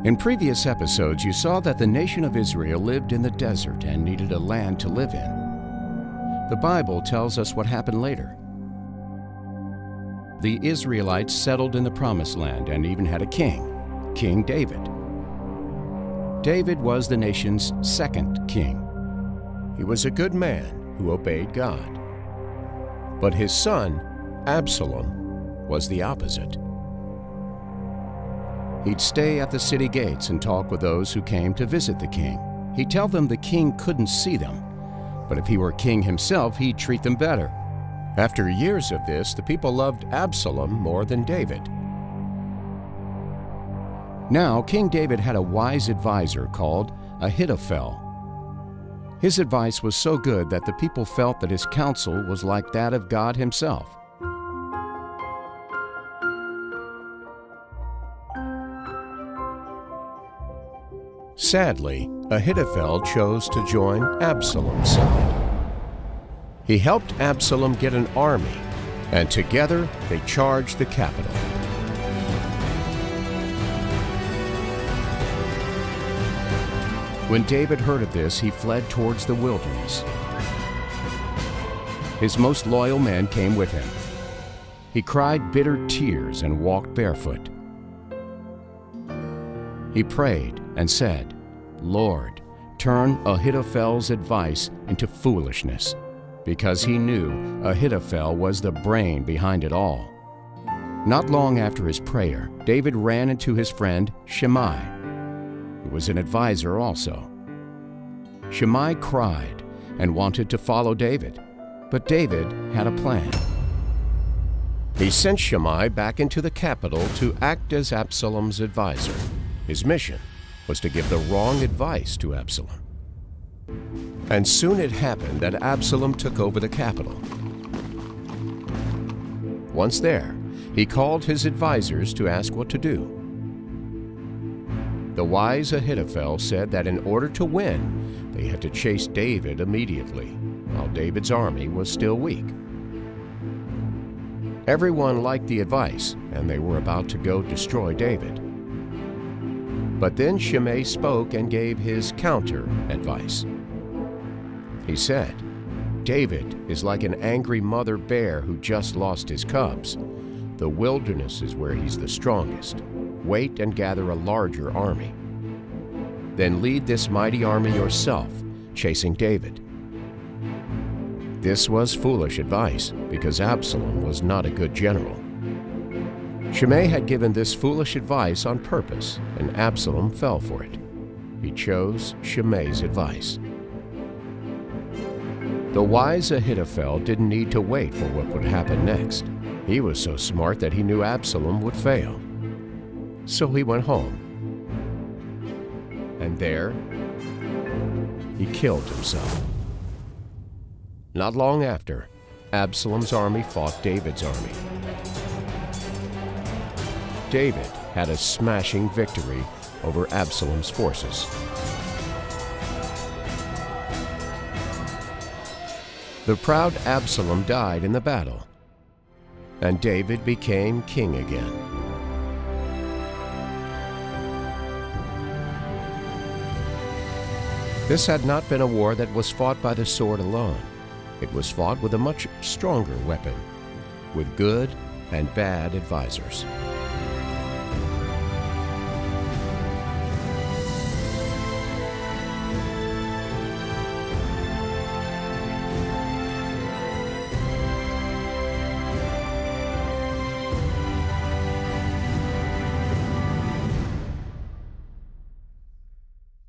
In previous episodes, you saw that the nation of Israel lived in the desert and needed a land to live in. The Bible tells us what happened later. The Israelites settled in the Promised Land and even had a king, King David. David was the nation's second king. He was a good man who obeyed God. But his son, Absalom, was the opposite. He'd stay at the city gates and talk with those who came to visit the king. He'd tell them the king couldn't see them, but if he were king himself, he'd treat them better. After years of this, the people loved Absalom more than David. Now, King David had a wise advisor called Ahithophel. His advice was so good that the people felt that his counsel was like that of God himself. Sadly, Ahithophel chose to join Absalom's side. He helped Absalom get an army, and together they charged the capital. When David heard of this, he fled towards the wilderness. His most loyal men came with him. He cried bitter tears and walked barefoot. He prayed and said, "Lord, turn Ahithophel's advice into foolishness," because he knew Ahithophel was the brain behind it all. Not long after his prayer, David ran into his friend Shimei, who was an advisor also. Shimei cried and wanted to follow David, but David had a plan. He sent Shimei back into the capital to act as Absalom's advisor. His mission was to give the wrong advice to Absalom. And soon it happened that Absalom took over the capital. Once there, he called his advisors to ask what to do. The wise Ahithophel said that in order to win, they had to chase David immediately, while David's army was still weak. Everyone liked the advice, and they were about to go destroy David. But then Shimei spoke and gave his counter-advice. He said, "David is like an angry mother bear who just lost his cubs. The wilderness is where he's the strongest. Wait and gather a larger army. Then lead this mighty army yourself, chasing David." This was foolish advice because Absalom was not a good general. Shimei had given this foolish advice on purpose, and Absalom fell for it. He chose Shimei's advice. The wise Ahithophel didn't need to wait for what would happen next. He was so smart that he knew Absalom would fail. So he went home. And there, he killed himself. Not long after, Absalom's army fought David's army. David had a smashing victory over Absalom's forces. The proud Absalom died in the battle, and David became king again. This had not been a war that was fought by the sword alone. It was fought with a much stronger weapon, with good and bad advisors.